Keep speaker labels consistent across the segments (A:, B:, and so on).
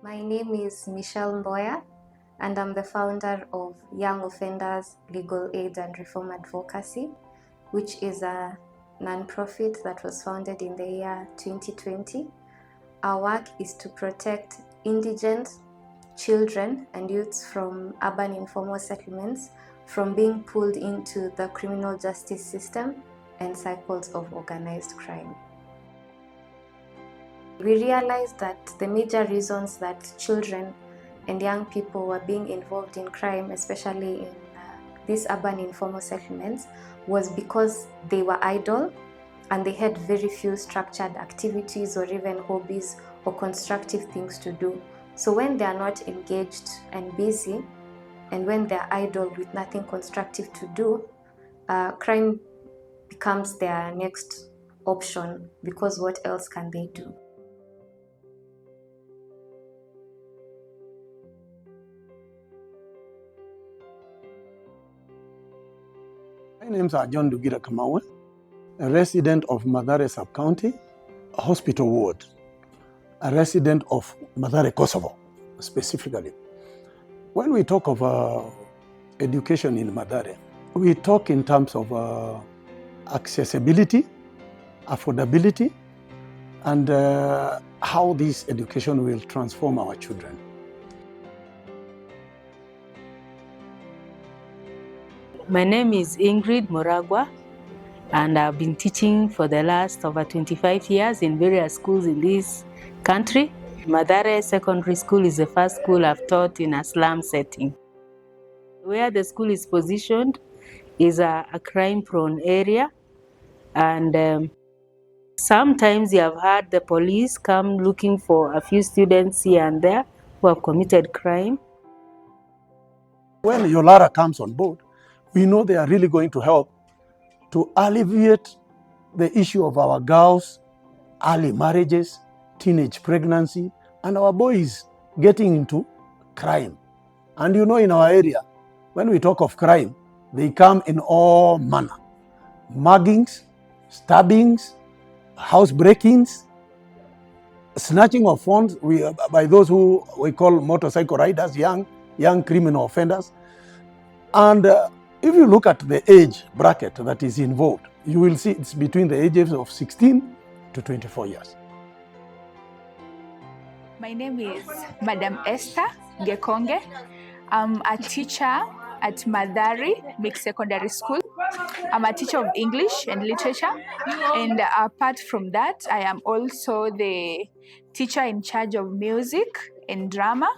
A: My name is Michelle Mboya, and I'm the founder of Young Offenders Legal Aid and Reform Advocacy, which is a non-profit that was founded in the year 2020. Our work is to protect indigent children and youths from urban informal settlements from being pulled into the criminal justice system and cycles of organized crime. We realized that the major reasons that children and young people were being involved in crime, especially in these urban informal settlements, was because they were idle and they had very few structured activities or even hobbies or constructive things to do. So when they are not engaged and busy, and when they are idle with nothing constructive to do, crime becomes their next option, because what else can they do?
B: My name is John Dugira Kamawe, a resident of Mathari Sub-County, Hospital Ward, a resident of Mathari, Kosovo, specifically. When we talk of education in Mathari, we talk in terms of accessibility, affordability, and how this education will transform our children.
C: My name is Ingrid Moragwa, and I've been teaching for the last over 25 years in various schools in this country. Mathari Secondary School is the first school I've taught in a slum setting. Where the school is positioned is a crime-prone area, and sometimes you have had the police come looking for a few students here and there who have committed crime.
B: When YOLARA comes on board, we know they are really going to help to alleviate the issue of our girls' early marriages, teenage pregnancy, and our boys getting into crime. And you know, in our area, when we talk of crime, they come in all manner. Muggings, stabbings, house breakings, snatching of phones by those who we call motorcycle riders, young criminal offenders. And if you look at the age bracket that is involved, you will see it's between the ages of 16 to 24 years.
D: My name is Madam Esther Gekonge. I'm a teacher at Mathari Mixed Secondary School. I'm a teacher of English and literature, and apart from that, I am also the teacher in charge of music and drama.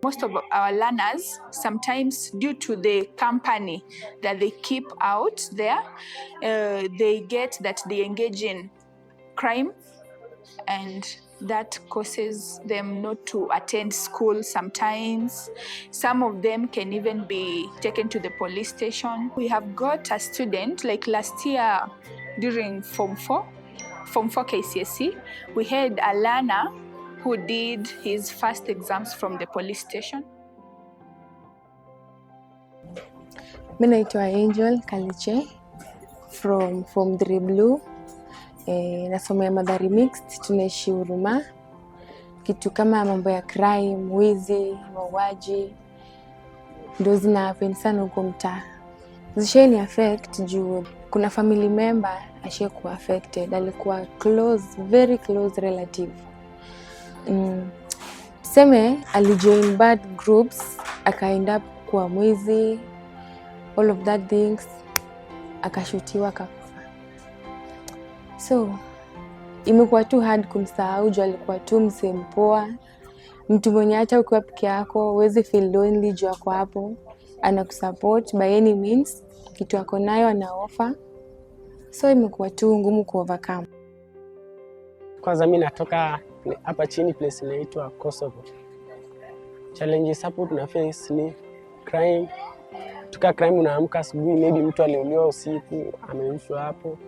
D: Most of our learners, sometimes due to the company that they keep out there, they get that they engage in crime, and that causes them not to attend school sometimes. Some of them can even be taken to the police station. We have got a student, like last year during Form 4 KCSE, we had a learner who did his first exams from the police station.
E: Mimi naitwa Angel Kaliche from Form 3 Blue. Nasomea Mathari Mixed, tunaishi Huruma. Kitu kama mambo ya crime, wizi, mauaji ndio zina happen sana huko mtaa. Zisheni affect juu kuna family member ashakuwa affected, alikuwa close, very close relative. Seme alijoin bad groups, akaend up kuwa mwizi, all of that things, akashutiwa akakufa. So imekuwa tu hard kumsahau juu alikuwa tu msee mpoa, mtu mwenye hata ukiwa peke yako huwezi feel lonely juu yako hapo, anakusupport by any means, kitu yako nayo ana offer. So imekuwa tu ngumu ku overcome.
F: Kwanza mimi natoka hapa chini place inaitwa Kosovo. Challenges hapo tuna face ni crime. Crime unaamka asubuhi, maybe mtu aliuliwa usiku, ameishwa hapo.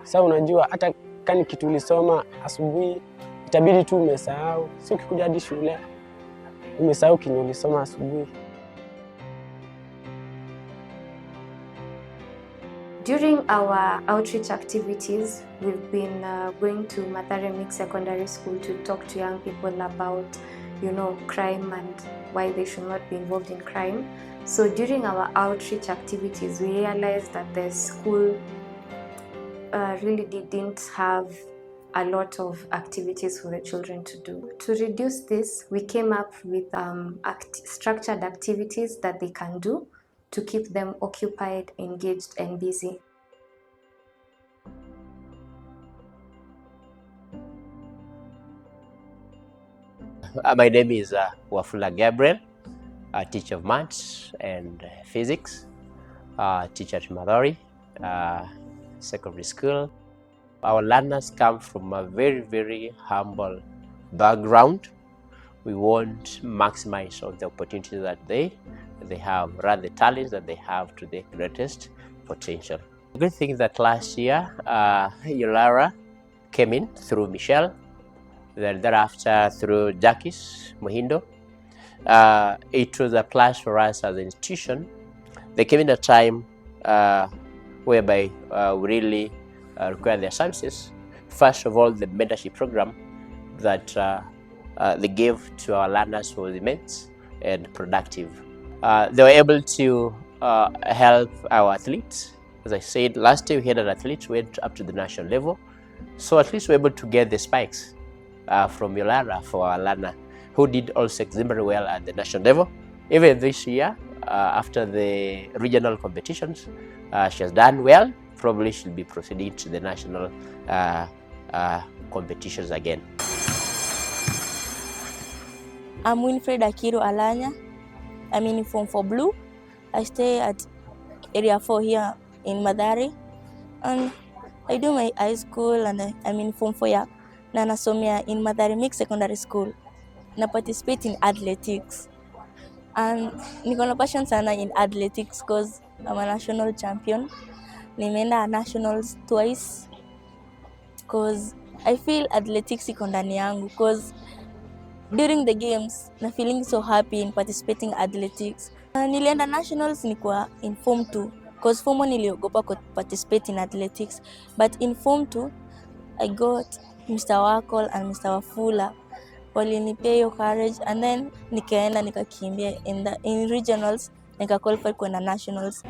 F: Sasa unajua hata kani kitu ulisoma asubuhi itabidi tu umesahau. Sio ukikuja hadi shule umesahau kinyo ulisoma asubuhi.
A: During our outreach activities, we've been going to Mathari Mixed Secondary School to talk to young people about, crime and why they should not be involved in crime. So during our outreach activities, we realized that the school really didn't have a lot of activities for the children to do. To reduce this, we came up with structured activities that they can do to keep them occupied, engaged, and busy.
G: My name is Wafula Gabriel, a teacher of maths and physics, teacher at Mathari secondary school. Our learners come from a very, very humble background. We want to maximize all the opportunities that they have, rather the talents that they have to the greatest potential. The good thing is that last year, YOLARA came in through Michelle, then thereafter through Jacques Muhindo. It was a plus for us as an institution. They came in a time whereby we really require their services. First of all, the mentorship program that they gave to our learners was immense and productive. They were able to help our athletes. As I said, last year we had an athlete who went up to the national level. So at least we were able to get the spikes from YOLARA for our learner, who did also extremely well at the national level. Even this year, after the regional competitions, she has done well. Probably she'll be proceeding to the national competitions again.
H: I'm Winfred Akiro Alanya. I'm in Form 4 Blue. I stay at Area 4 here in Mathari. And I do my high school and I'm in Form 4 ya na nasomea in Mathari Mixed Secondary School. Na participate in athletics. And niko na passion sana in athletics because I'm a national champion. Nimeenda nationals twice because I feel athletics iko ndani yangu because during the games na feeling so happy in participating athletics. Nilienda nationals nikuwa in Form 2 because Form 1 niliogopa participate in athletics, but in Form 2 I got Mr. Wakol and Mr. Wafula walinipea hiyo courage and then nikaenda nikakimbia in regionals nika qualify kwenda nationals.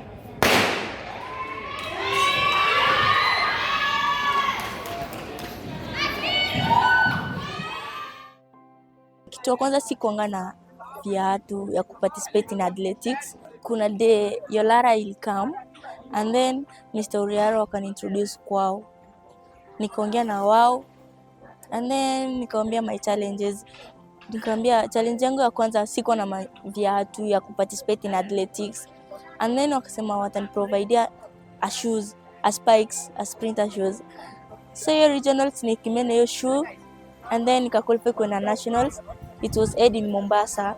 H: Kitu ya kwanza sikuanga na viatu ya kuparticipate in athletics. Kuna day YOLARA will come and then Mr. Uriaro wakaniintroduce kwao. Nikaongea na wao and then nikaambia my challenges. Nikaambia challenge yangu ya kwanza siko na viatu ya kuparticipate in athletics. And then wakasema wataniprovidea a shoes, a spikes, a sprinter shoes. So hiyo regionals nikimbia na hiyo shoe and then nikaqualify kwenda nationals. It was held in Mombasa.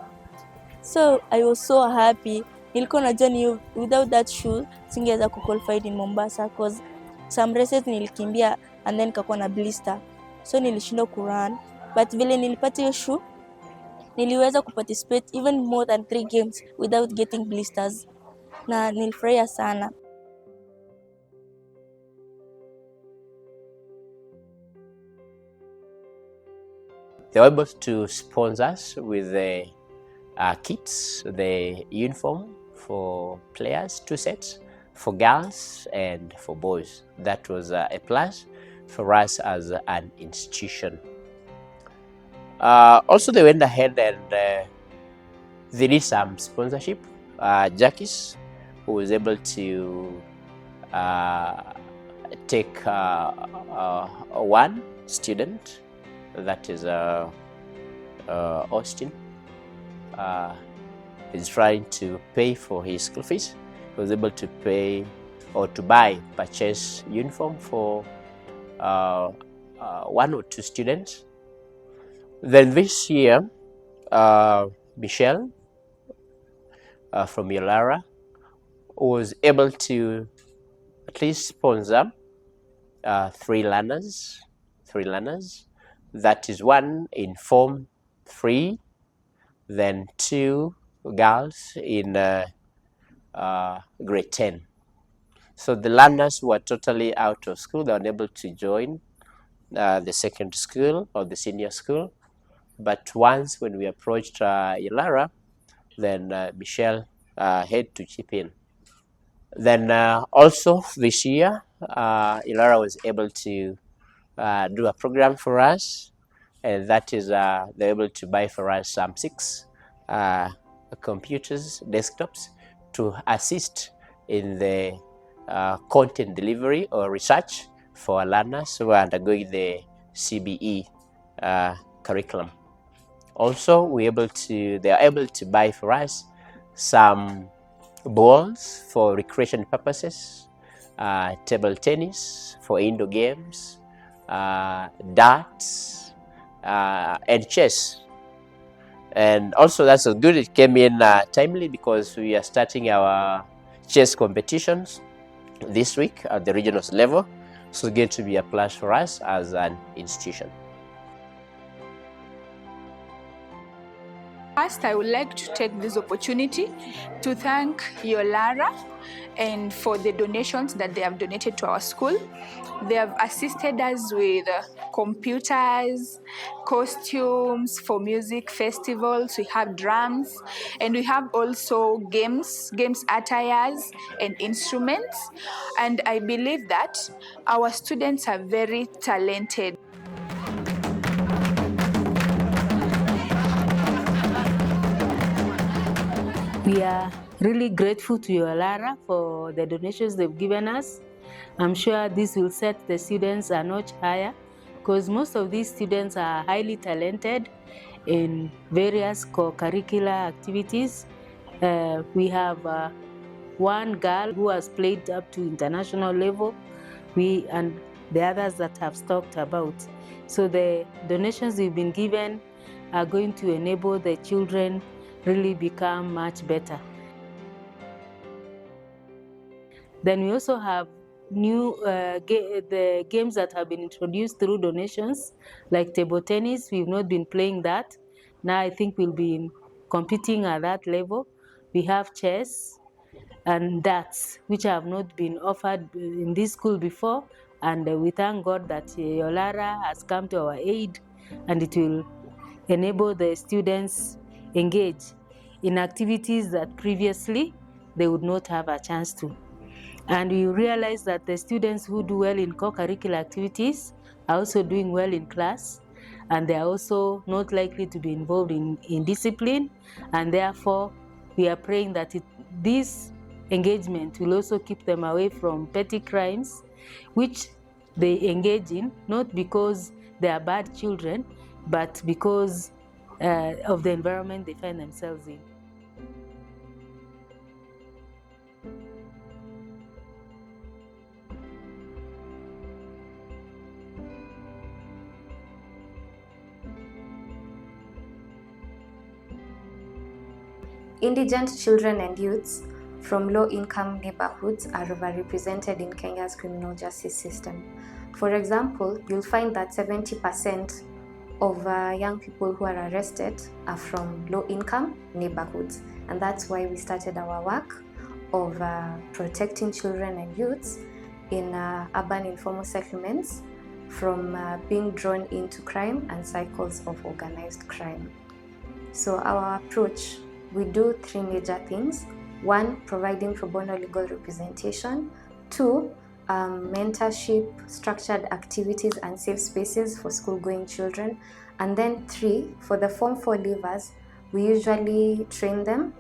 H: So I was so happy. Nilikuwa najua ni without that shoe singeweza kuqualify in Mombasa because some races nilikimbia and then nikakuwa na blister. So nilishindwa kurun. But vile nilipata hiyo shoe niliweza kuparticipate even more than 3 games without getting blisters. Na nilifurahia sana.
G: They were able to sponsor us with the kits, the uniform for players, 2 sets, for girls and for boys. That was a plus for us as an institution. Also, they went ahead and they did some sponsorship. Jacques, who was able to take one student, that is Austin, is trying to pay for his school fees. He was able to pay or to purchase uniform for 1 or 2 students. Then this year, Michelle from YOLARA was able to at least sponsor 3 learners. That is 1 in Form 3, then 2 girls in grade 10. So the learners who are totally out of school, they are unable to join the secondary school or the senior school. But once when we approached YOLARA, then Michelle had to chip in. Then also this year, YOLARA was able to do a program for us, and that is they're able to buy for us some 6 computers, desktops, to assist in the content delivery or research for our learners who are undergoing the CBE curriculum. Also, they are able to buy for us some balls for recreation purposes, table tennis for indoor games, darts, and chess. And also that's good. It came in timely because we are starting our chess competitions this week at the regional level. So it's going to be a plus for us as an institution.
D: First, I would like to take this opportunity to thank YOLARA and for the donations that they have donated to our school. They have assisted us with computers, costumes for music festivals, we have drums, and we have also games attires and instruments. And I believe that our students are very talented.
C: We are really grateful to YOLARA for the donations they've given us. I'm sure this will set the students a notch higher because most of these students are highly talented in various co-curricular activities. We have one girl who has played up to international level, and the others that have talked about. So the donations we've been given are going to enable the children really become much better. Then we also have new the games that have been introduced through donations, like table tennis. We've not been playing that. Now I think we'll be competing at that level. We have chess and darts, which have not been offered in this school before. And we thank God that YOLARA has come to our aid, and it will enable the students engage in activities that previously they would not have a chance to. And we realize that the students who do well in co-curricular activities are also doing well in class, and they are also not likely to be involved in discipline. And therefore, we are praying that this engagement will also keep them away from petty crimes, which they engage in, not because they are bad children, but because of the environment they find themselves in.
A: Indigent children and youths from low-income neighborhoods are overrepresented in Kenya's criminal justice system. For example, you'll find that 70% of young people who are arrested are from low-income neighborhoods, and that's why we started our work of protecting children and youths in urban informal settlements from being drawn into crime and cycles of organized crime. So our approach, we do 3 major things. 1, providing pro bono legal representation. 2, mentorship, structured activities and safe spaces for school-going children. And then 3, for the Form 4 leavers, we usually train them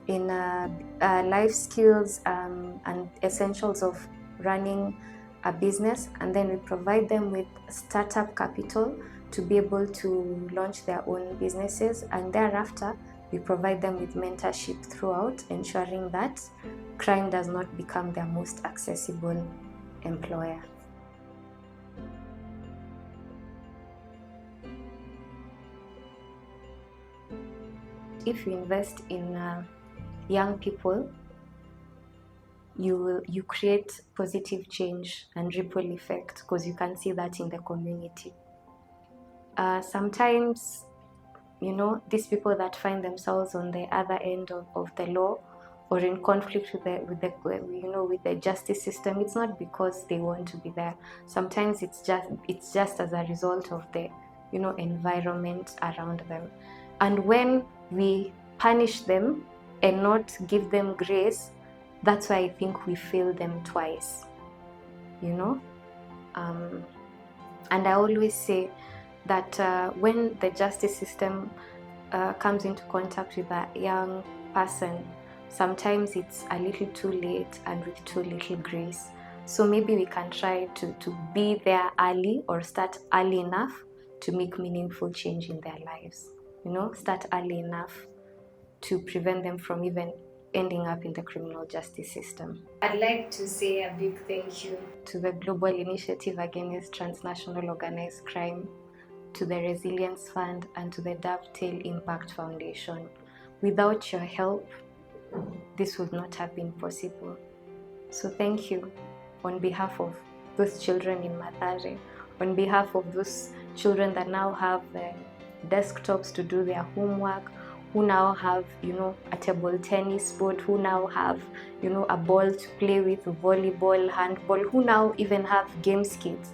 A: in life skills and essentials of running a business, and then we provide them with startup capital to be able to launch their own businesses, and thereafter we provide them with mentorship throughout, ensuring that crime does not become their most accessible employer. If you invest in young people, you create positive change and ripple effect, because you can see that in the community. Sometimes, you know, these people that find themselves on the other end of the law or in conflict with the justice system, it's not because they want to be there. Sometimes it's just as a result of the environment around them. And when we punish them and not give them grace, that's why I think we fail them twice. And I always say that when the justice system comes into contact with a young person, sometimes it's a little too late and with too little grace. So maybe we can try to be there early, or start early enough to make meaningful change in their lives. Start early enough to prevent them from even ending up in the criminal justice system. I'd like to say a big thank you to the Global Initiative Against Transnational Organized Crime, to the Resilience Fund, and to the Dovetail Impact Foundation. Without your help, this would not have been possible. So thank you on behalf of those children in Mathari, on behalf of those children that now have desktops to do their homework, who now have a table tennis board, who now have a ball to play with, volleyball, handball, who now even have games kits.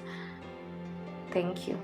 A: Thank you.